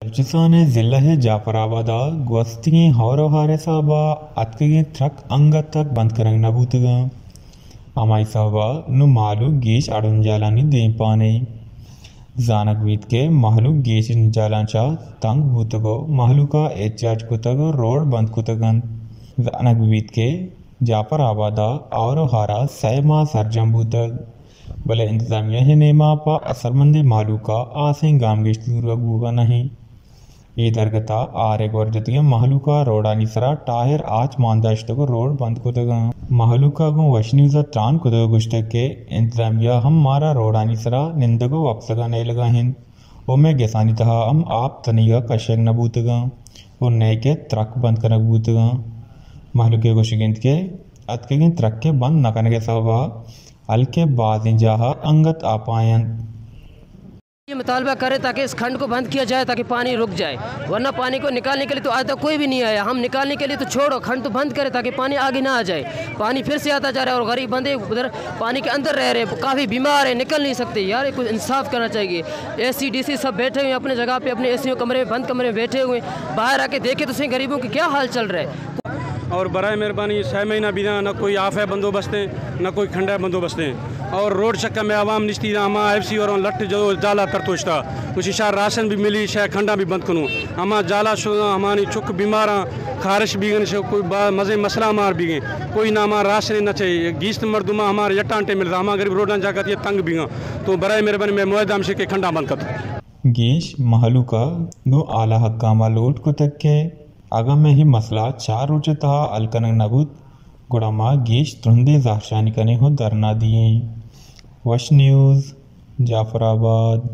ಬಲೂಚಿಸ್ತಾನ ಜಿಲ್ಲೆ ಜಾಫರಾಬಾದ gwastigin hawro-hare sahaba atkigin trak angatak band karang nabutiga amai sahaba nu malu geesh adun jalani dein pane zanak ke mahlu geesh jalancha tang butago mahluka ehtiyaj kutago road band kutagan zanak ke जाफराबादा और हारा सैमा सरजम बूतग बले इंतजामिया है नेमा पा असरमंदे मालूका आसें गामगेश दूरगूगा नहीं ये दरगता आरे गोरजतिया महलूका रोडानी सरा टायर आज मानदाश्त को रोड बंद को तगा महलूका को वशनीजा त्रान को गुश्त के इंतजामिया हम मारा रोडानी सरा निंदगो वक्सगा नहीं लगा हिंद ओ में गेसानी तहा हम आप तनिगा कशक न बूतगा और नए के ट्रक बंद करना बूतगा महलूके को शिगिंत के अतकिन ट्रक के बंद न करने के सबब हल्के बाज़ जहाँ अंगत आपायन ये मुतालबा करे ताकि इस खंड को बंद किया जाए ताकि पानी रुक जाए, वरना पानी को निकालने के लिए तो आज तक कोई भी नहीं आया। हम निकालने के लिए तो छोड़ो, खंड तो बंद करे ताकि पानी आगे ना आ जाए। पानी फिर से आता जा रहा है और गरीब बंदे उधर पानी के अंदर रह रहे, काफ़ी बीमार है, निकल नहीं सकते। यार कुछ इंसाफ करना चाहिए। एसी डीसी सब बैठे हुए अपने जगह पे, अपने एसी कमरे में, बंद कमरे में बैठे हुए, बाहर आके देखे तो सही गरीबों की क्या हाल चल रहा है। और बराए मेहरबानी 6 महीना बीता न कोई आफे बंदोबस्त है न कोई खंडा बंदोबस्त है और रोड चक्कर में आवाम निश्ती हमा FC और लट जो जाला तरतोशता कुछ इशार राशन भी मिली शायद खंडा भी बंद करूँ हमा जाला हमारी चुक बीमार खारिश भी गए से कोई मज़े मसला मार भी गए कोई ना हमारा राशन न चाहिए गीस्त मर्दुमा हमारे यटांटे मिलता हमारा गरीब रोडान जाकर ये तंग भी गए तो बराए मेहरबानी मैं मुआदाम से के खंडा बंद कर गेश महलूका नो आला हक्कामा लोट को तक के आगा में ही मसला 4 रोज तहा अलकनंग नबूत गुड़ामा गेश तुंदे जाहशानी कने हो दरना दिए वश न्यूज़ जाफराबाद।